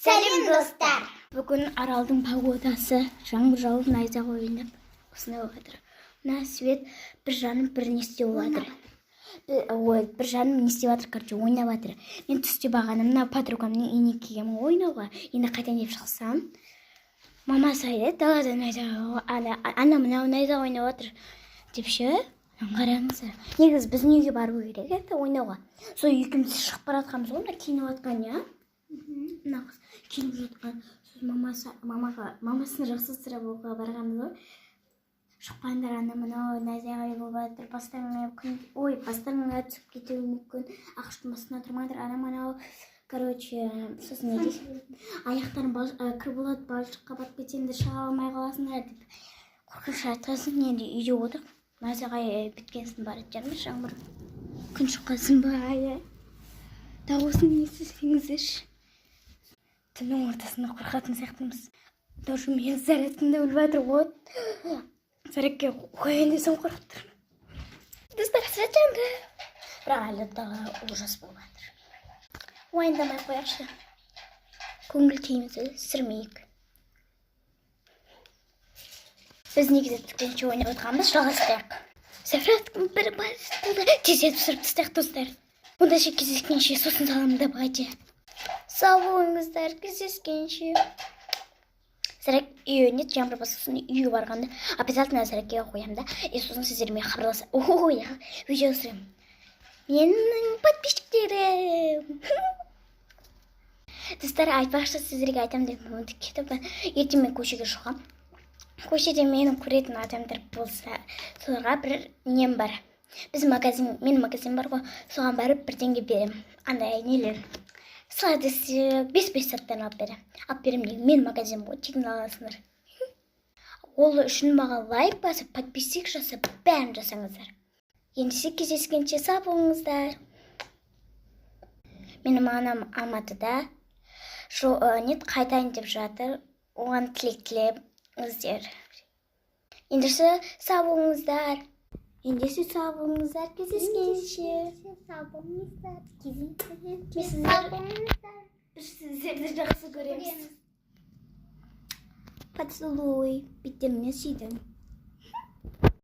Сәлем достар. Бүгін Аралдың погодасы жаңбыр жауып найзағай ойнап осындай болып жатыр. Мына Свет бір жаным бір не істеп жатыр. Бір жаным не істеп жатыр, короче, ойнап жатыр. Мен түсте бағана мына подругамның үйіне келгенмін ойнауға. Енді қайтайын деп шықсам, мамасы айтады, далада найзағай, ана мынау найзағай ойнап жатыр деп ше. Қараңыздар. Негізі біздің үйге бару керек еді ойнауға. Сол екеуміз шығып бара жатқанбыз ғой, мына киініп жатқан, иә? Мына қыз киініп жатқан. Сосын мамасына жақсы сұрап оқуға барғанбыз ғой. Шықпаңдар, ана мынау найзағай болып жатыр. Бастарыңа түсіп кетуі мүмкін. Ақыштың басына тұрмаңдар. Ана мынау, короче, сосын не дейсің? Аяқтарын кір болады, балшыққа батып кетсеңдер шыға алмай қаласыңдар деп қорқыныш айтқасын. Енді үйде отырып найзағай біткенсін бар екен, жаңбыр күн шыққасын ба, дауысын естісеңіздерші. Түннің ортасында қорқатын сияқтымыз. Даже мен зарядкамды өліп жатыр ғой. Зарядка қояйын десем қорқып тұрмын. Достар, сәтемді. Бірақ әлі дағы ужас болып жатыр. Уайымдамай қояқшы. Көңіл күйімізді түсірмейік. Біз негізі түскенше ойнап отырғанбыз, жалғастырайық. Сәфраткім бір бар, тез етіп сұрып тастайық, достар. Онда ше кездескенше сосын саламын да бағайда. Сау болыңыздар, кездескенше. Сәрек үйіне жаңбыр басқасын үйге барғанда обязательно сәрекке қоямын да. Сосын сіздермен хабарласа. Видео түсіремін. Менің подписчиктерім. Достар, айтпақшы сіздерге айтамын деп ұмытып кетіп, ертең мен көшеге шығамын. Көшеде мені көретін адамдар болса, соларға бір нем бар. Менің магазин бар ғой, соған барып бірдеңе берем. Андай нелер. Сладости 5 саттан алып берем. Менің магазин ғой, тегін аласыңдар. Ол үшін маған лайк басып, подписчик жасап, бәрін жасаңыздар. Ендісе кездескенше сау болыңыздар. Менің анам Алматыда қайтайын деп жатыр. Оған тілек тілеп өздер. Ендіше сау болыңыздар. Кездескенше. Сау болыңыздар. Сіздерді жақсы көреміз. Поцелуй. Беттеріңнен сүйдім.